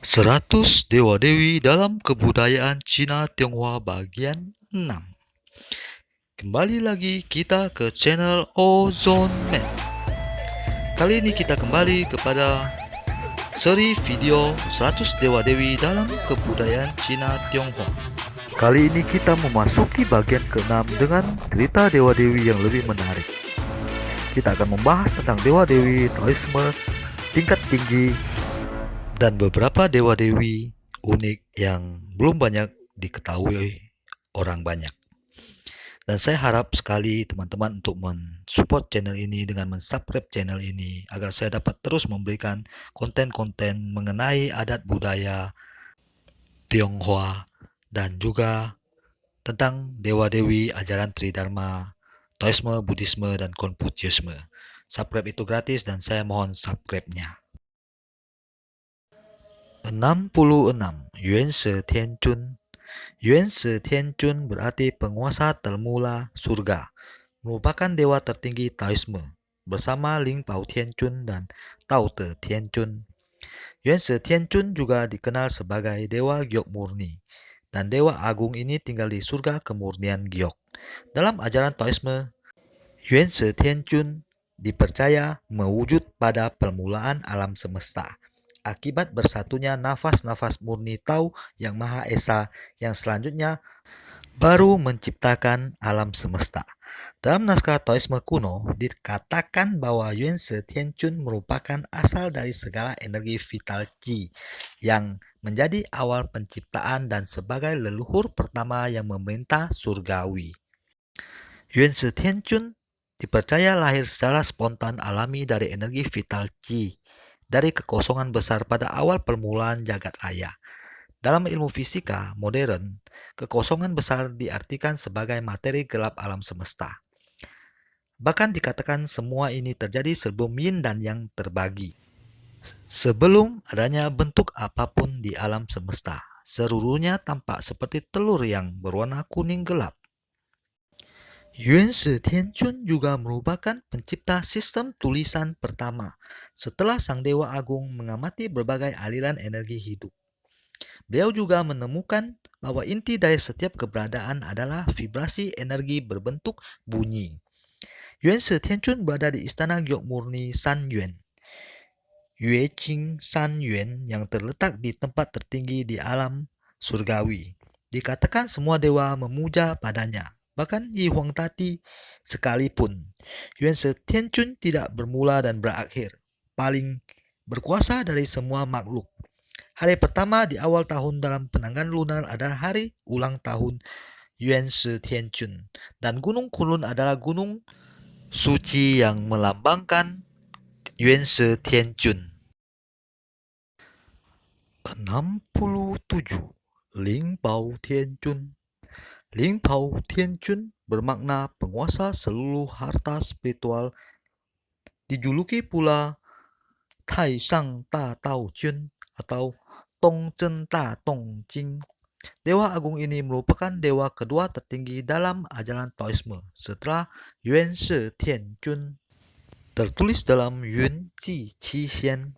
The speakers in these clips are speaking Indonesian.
100 Dewa-Dewi dalam Kebudayaan Cina Tionghoa bagian 6. Kembali lagi kita ke channel Ozone Man. Kali ini kita kembali kepada seri video 100 Dewa-Dewi dalam Kebudayaan Cina Tionghoa. Kali ini kita memasuki bagian ke-6 dengan cerita Dewa-Dewi yang lebih menarik. Kita akan membahas tentang Dewa-Dewi Taoisme tingkat tinggi dan beberapa dewa-dewi unik yang belum banyak diketahui orang banyak. Dan saya harap sekali teman-teman untuk mensupport channel ini dengan mensubscribe channel ini agar saya dapat terus memberikan konten-konten mengenai adat budaya Tionghoa dan juga tentang dewa-dewi ajaran Tridharma, Taoisme, Buddhisme, dan Konfusiusme. Subscribe itu gratis dan saya mohon subscribe-nya. 66. Yuan Shi Tianjun. Yuan Shi Tianjun berarti penguasa termula surga, merupakan dewa tertinggi Taoisme, bersama Ling Pao Tianjun dan Tao Te Tianjun. Yuan Shi Tianjun juga dikenal sebagai dewa giok murni, dan dewa agung ini tinggal di surga kemurnian giok. Dalam ajaran Taoisme, Yuan Shi Tianjun dipercaya mewujud pada permulaan alam semesta, akibat bersatunya nafas-nafas murni Tao yang Maha Esa yang selanjutnya baru menciptakan alam semesta. Dalam naskah Taoisme kuno, dikatakan bahwa Yuan Shi Tianjun merupakan asal dari segala energi vital Qi yang menjadi awal penciptaan dan sebagai leluhur pertama yang memerintah surgawi. Yuan Shi Tianjun dipercaya lahir secara spontan alami dari energi vital Qi, dari kekosongan besar pada awal permulaan jagat raya. Dalam ilmu fisika modern, kekosongan besar diartikan sebagai materi gelap alam semesta. Bahkan dikatakan semua ini terjadi sebelum yin dan yang terbagi. Sebelum adanya bentuk apapun di alam semesta, seluruhnya tampak seperti telur yang berwarna kuning gelap. Yuan Shi Tianjun juga merupakan pencipta sistem tulisan pertama setelah Sang Dewa Agung mengamati berbagai aliran energi hidup. Beliau juga menemukan bahwa inti dari setiap keberadaan adalah vibrasi energi berbentuk bunyi. Yuan Shi Tianjun berada di istana giok murni San Yuan, Yueqing San Yuan, yang terletak di tempat tertinggi di alam surgawi. Dikatakan semua dewa memuja padanya, bahkan Yi Huangtati sekalipun. Yuan Shi Tianjun tidak bermula dan berakhir, paling berkuasa dari semua makhluk. Hari pertama di awal tahun dalam penanggal lunar adalah hari ulang tahun Yuan Shi Tianjun, dan Gunung Kunlun adalah gunung suci yang melambangkan Yuan Shi Tianjun. 67. Ling Pao Tianjun. Ling Pao Tianjun bermakna penguasa seluruh harta spiritual, dijuluki pula Tai Shang Da Dao Jun atau Tong Zhen Da Dong Jing. Dewa agung ini merupakan dewa kedua tertinggi dalam ajaran Taoisme setelah Yuan Shi Tianjun. Tertulis dalam Yun Ji Qi Xian,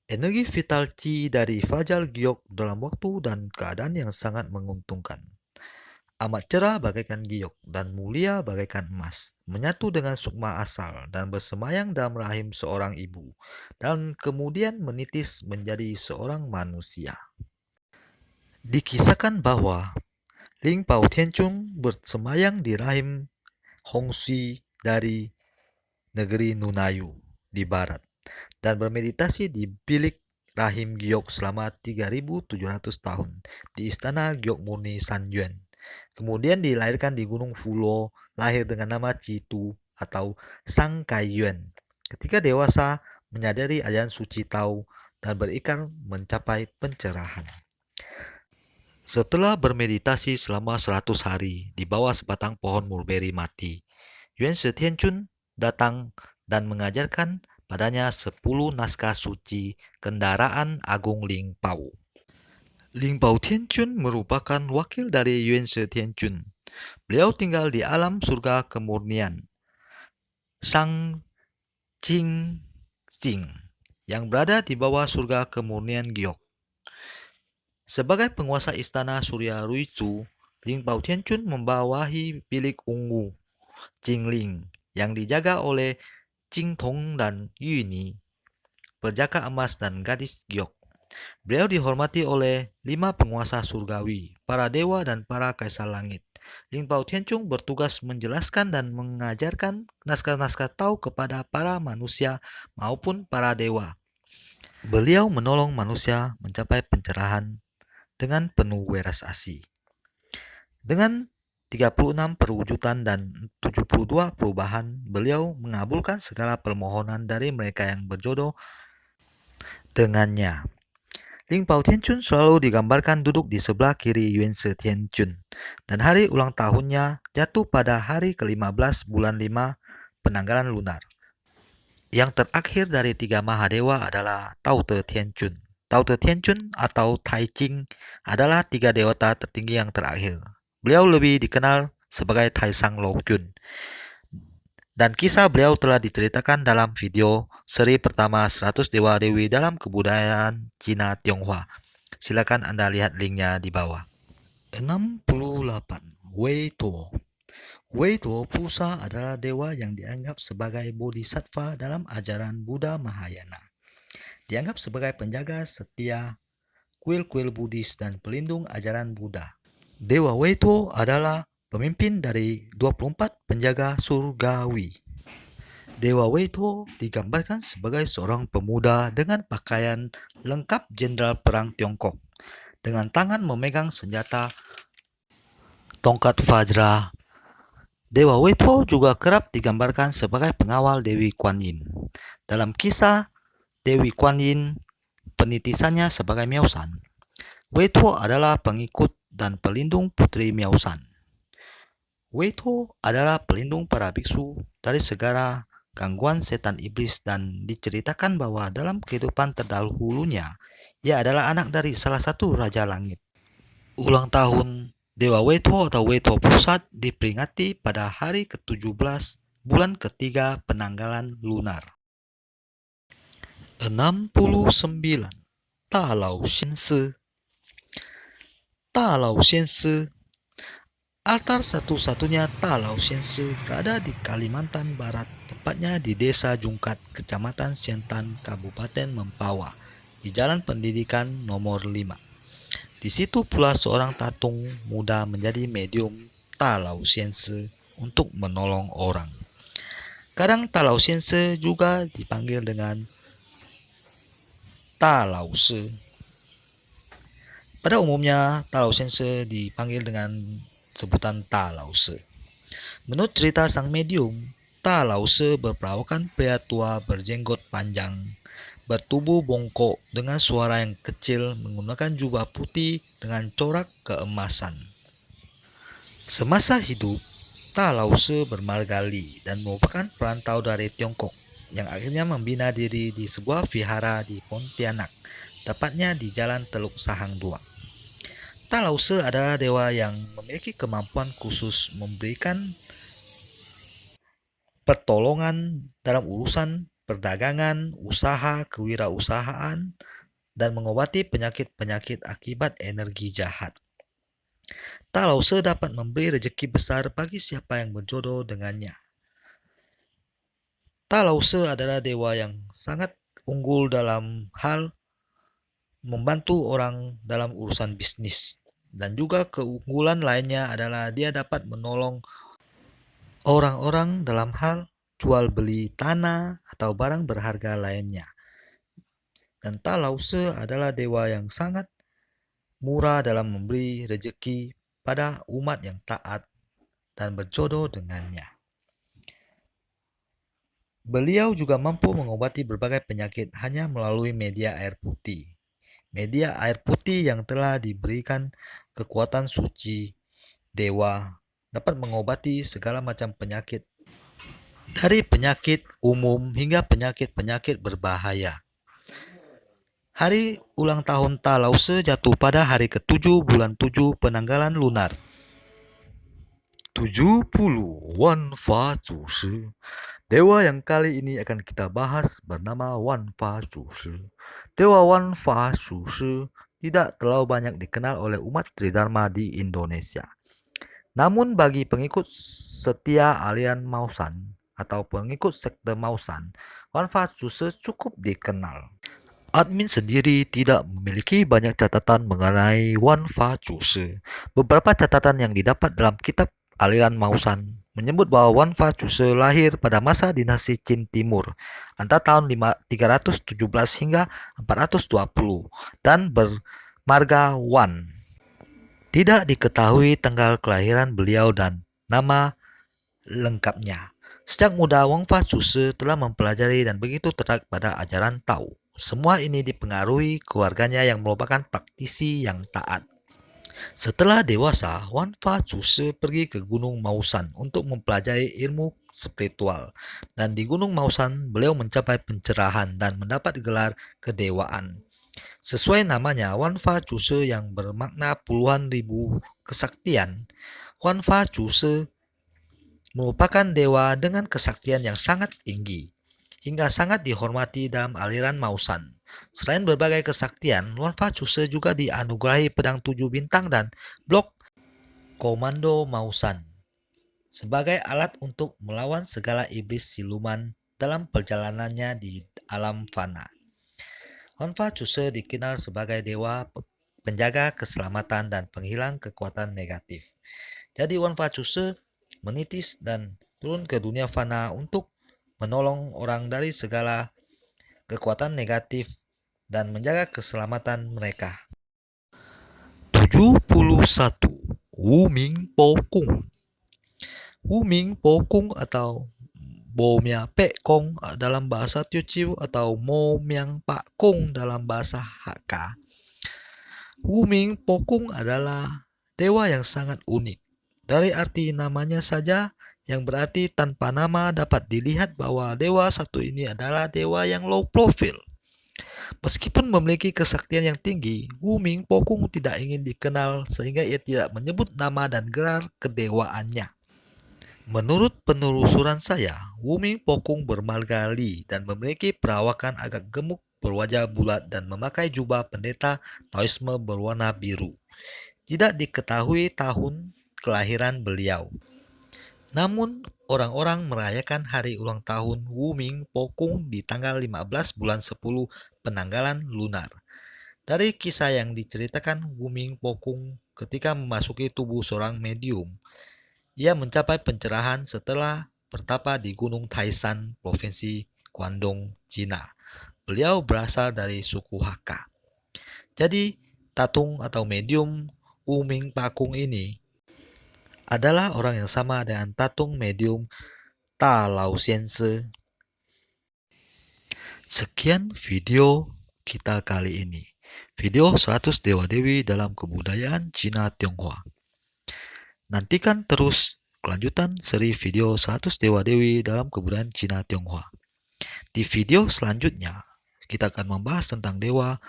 energi vital Qi dari fajar giok dalam waktu dan keadaan yang sangat menguntungkan. Amat cerah bagaikan giok dan mulia bagaikan emas, menyatu dengan sukma asal dan bersemayam dalam rahim seorang ibu, dan kemudian menitis menjadi seorang manusia. Dikisahkan bahwa Ling Pao Tianjun bersemayam di rahim Hongxi dari negeri Nunayu di barat dan bermeditasi di bilik rahim giok selama 3.700 tahun di istana giok murni San Yuan. Kemudian dilahirkan di Gunung Fulo, lahir dengan nama Citu atau Sang Kai Yuan. Ketika dewasa, menyadari ajaran suci Tao dan berikrar mencapai pencerahan. Setelah bermeditasi selama 100 hari di bawah sebatang pohon mulberry mati, Yuan Shi Tianjun datang dan mengajarkan padanya 10 naskah suci kendaraan agung Ling Pao. Ling Pao Tianjun merupakan wakil dari Yuan Shi Tianjun. Beliau tinggal di alam surga kemurnian Shang Jing Jing yang berada di bawah surga kemurnian giok. Sebagai penguasa istana Surya Ruizu, Ling Baotianchun membawahi bilik ungu Jingling yang dijaga oleh Jing Tong dan Yuni, perjaka emas dan gadis giok. Beliau dihormati oleh 5 penguasa surgawi, para dewa dan para kaisar langit. Ling Baotianchun bertugas menjelaskan dan mengajarkan naskah-naskah Tao kepada para manusia maupun para dewa. Beliau menolong manusia mencapai pencerahan dengan penuh weras asih. Dengan 36 perwujudan dan 72 perubahan, beliau mengabulkan segala permohonan dari mereka yang berjodoh dengannya. Ling Baotianchun selalu digambarkan duduk di sebelah kiri Yuan Tianchun, dan hari ulang tahunnya jatuh pada hari ke-15 bulan 5 penanggalan lunar. Yang terakhir dari 3 Mahadewa adalah Tao Te Tianchun. Tao Te Tianchun atau Tai Ching adalah 3 dewata tertinggi yang terakhir. Beliau lebih dikenal sebagai Tai Sang Lo Kyun. Dan kisah beliau telah diceritakan dalam video seri pertama 100 Dewa Dewi dalam kebudayaan Cina Tionghoa. Silakan Anda lihat linknya di bawah. 68. Wei Tuo. Wei Tuo Pusa adalah dewa yang dianggap sebagai bodhisattva dalam ajaran Buddha Mahayana. Dianggap sebagai penjaga setia kuil-kuil Buddhis dan pelindung ajaran Buddha. Dewa Wei Tuo adalah pemimpin dari 24 penjaga surgawi. Dewa Wei Tuo digambarkan sebagai seorang pemuda dengan pakaian lengkap jenderal perang Tiongkok, dengan tangan memegang senjata tongkat Vajra. Dewa Wei Tuo juga kerap digambarkan sebagai pengawal Dewi Kuan Yin. Dalam kisah Dewi Kuan Yin, penitisannya sebagai Miao Shan, Wei Tuo adalah pengikut dan pelindung putri Miao Shan. Wei Tuo adalah pelindung para biksu dari segala gangguan setan iblis dan diceritakan bahwa dalam kehidupan terdahulunya, ia adalah anak dari salah satu Raja Langit. Ulang tahun Dewa Wei Tuo atau Wei Tuo Pusat diperingati pada hari ke-17 bulan ketiga penanggalan lunar. 69. Ta Lao Xian Si. Ta Lao Xian Si. Altar satu-satunya Ta Lao Xian Si berada di Kalimantan Barat, tepatnya di Desa Jungkat, Kecamatan Siantan, Kabupaten Mempawah, di Jalan Pendidikan nomor 5. Di situ pula seorang tatung muda menjadi medium Ta Lao Xian Si untuk menolong orang. Kadang Ta Lao Xian Si juga dipanggil dengan Ta Lao Si. Pada umumnya, Ta Lao Xian Si dipanggil dengan sebutan Ta Lao Si. Menurut cerita sang medium, Ta Lao Si berperawakan pria tua berjenggot panjang, bertubuh bongkok dengan suara yang kecil, menggunakan jubah putih dengan corak keemasan. Semasa hidup, Ta Lao Si bermargali dan merupakan perantau dari Tiongkok yang akhirnya membina diri di sebuah vihara di Pontianak, tepatnya di Jalan Teluk Sahang 2. Ta Lao Si adalah dewa yang memiliki kemampuan khusus memberikan pertolongan dalam urusan perdagangan, usaha, kewirausahaan, dan mengobati penyakit-penyakit akibat energi jahat. Ta Lao Si dapat memberi rezeki besar bagi siapa yang berjodoh dengannya. Ta Lao Si adalah dewa yang sangat unggul dalam hal membantu orang dalam urusan bisnis. Dan juga keunggulan lainnya adalah dia dapat menolong orang-orang dalam hal jual beli tanah atau barang berharga lainnya. Dan Ta Lao Si adalah dewa yang sangat murah dalam memberi rezeki pada umat yang taat dan berjodoh dengannya. Beliau juga mampu mengobati berbagai penyakit hanya melalui media air putih. Media air putih yang telah diberikan kekuatan suci dewa dapat mengobati segala macam penyakit, dari penyakit umum hingga penyakit-penyakit berbahaya. Hari ulang tahun Ta Lao Si jatuh pada hari ke-7 bulan 7 penanggalan lunar. 70 Wan Fa Zu Shi. Dewa yang kali ini akan kita bahas bernama Wan Fa Zu Shi. Dewa Wan Fa Zu Shi tidak terlalu banyak dikenal oleh umat Tridharma di Indonesia. Namun bagi pengikut setia aliran Mausan atau pengikut sekte Mausan, Wanfa Chuse cukup dikenal. Admin sendiri tidak memiliki banyak catatan mengenai Wanfa Chuse. Beberapa catatan yang didapat dalam kitab aliran Mausan menyebut bahwa Wanfa Chuse lahir pada masa dinasti Qin Timur antara tahun 317 hingga 420 dan bermarga Wan. Tidak diketahui tanggal kelahiran beliau dan nama lengkapnya. Sejak muda, Wanfa Chuse telah mempelajari dan begitu tertarik pada ajaran Tao. Semua ini dipengaruhi keluarganya yang merupakan praktisi yang taat. Setelah dewasa, Wanfa Chuse pergi ke Gunung Mausan untuk mempelajari ilmu spiritual. Dan di Gunung Mausan, beliau mencapai pencerahan dan mendapat gelar kedewaan. Sesuai namanya, Wanfa Chuse yang bermakna puluhan ribu kesaktian, Wanfa Chuse merupakan dewa dengan kesaktian yang sangat tinggi, hingga sangat dihormati dalam aliran Mausan. Selain berbagai kesaktian, Wanfa Chuse juga dianugerahi pedang 7 bintang dan blok komando Mausan sebagai alat untuk melawan segala iblis siluman dalam perjalanannya di alam fana. Wanfa Chuse dikenal sebagai dewa penjaga keselamatan dan penghilang kekuatan negatif. Jadi Wanfa Chuse menitis dan turun ke dunia fana untuk menolong orang dari segala kekuatan negatif dan menjaga keselamatan mereka. 71. Wuming Pokung. Wuming Pokung atau Bo Mia Pek Kong dalam bahasa Teochew atau Mo Miang Pak Kong dalam bahasa Hakka. Wuming Pokung adalah dewa yang sangat unik. Dari arti namanya saja yang berarti tanpa nama dapat dilihat bahwa dewa satu ini adalah dewa yang low profile. Meskipun memiliki kesaktian yang tinggi, Wuming Pokung tidak ingin dikenal sehingga ia tidak menyebut nama dan gelar kedewaannya. Menurut penelusuran saya, Wuming Pokung bermarga Li dan memiliki perawakan agak gemuk, berwajah bulat dan memakai jubah pendeta Taoisme berwarna biru. Tidak diketahui tahun kelahiran beliau. Namun, orang-orang merayakan hari ulang tahun Wuming Pokung di tanggal 15 bulan 10 penanggalan lunar. Dari kisah yang diceritakan Wuming Pokung ketika memasuki tubuh seorang medium, ia mencapai pencerahan setelah bertapa di Gunung Taishan, Provinsi Guangdong, Cina. Beliau berasal dari suku Hakka. Jadi, tatung atau medium Wuming Pokung ini adalah orang yang sama dengan tatung medium Ta Lao Sianse. Sekian video kita kali ini. Video 100 Dewa-Dewi dalam kebudayaan Cina Tionghoa. Nantikan terus kelanjutan seri video 100 Dewa-Dewi dalam kebudayaan Cina Tionghoa. Di video selanjutnya, kita akan membahas tentang dewa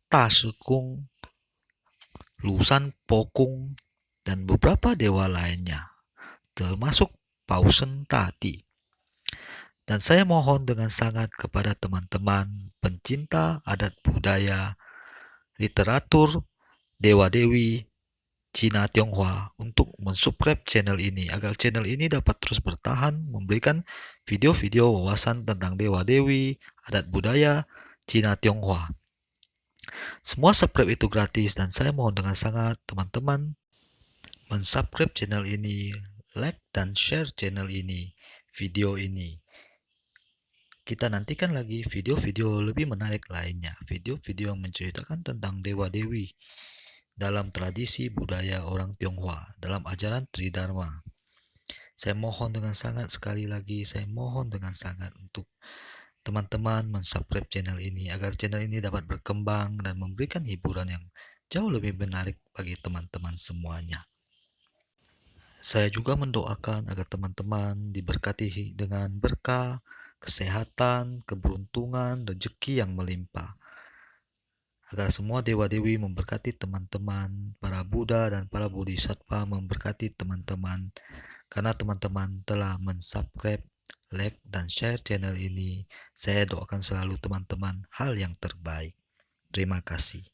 Ta Shikung, Lusan Pokung, dan beberapa dewa lainnya, termasuk Pausen Tati. Dan saya mohon dengan sangat kepada teman-teman pencinta adat budaya, literatur, dewa-dewi, Cina Tionghoa untuk mensubscribe channel ini agar channel ini dapat terus bertahan memberikan video-video wawasan tentang dewa-dewi, adat budaya, Cina Tionghoa. Semua subscribe itu gratis dan saya mohon dengan sangat teman-teman mensubscribe channel ini, like dan share channel ini, video ini. Kita nantikan lagi video-video lebih menarik lainnya, video-video yang menceritakan tentang dewa-dewi dalam tradisi budaya orang Tionghoa, dalam ajaran Tridharma. Saya mohon dengan sangat sekali lagi, saya mohon dengan sangat untuk teman-teman mensubscribe channel ini agar channel ini dapat berkembang dan memberikan hiburan yang jauh lebih menarik bagi teman-teman semuanya. Saya juga mendoakan agar teman-teman diberkati dengan berkah, kesehatan, keberuntungan, rezeki yang melimpah. Agar semua dewa-dewi memberkati teman-teman, para Buddha dan para Bodhisattva memberkati teman-teman, karena teman-teman telah mensubscribe, like, dan share channel ini. Saya doakan selalu teman-teman hal yang terbaik. Terima kasih.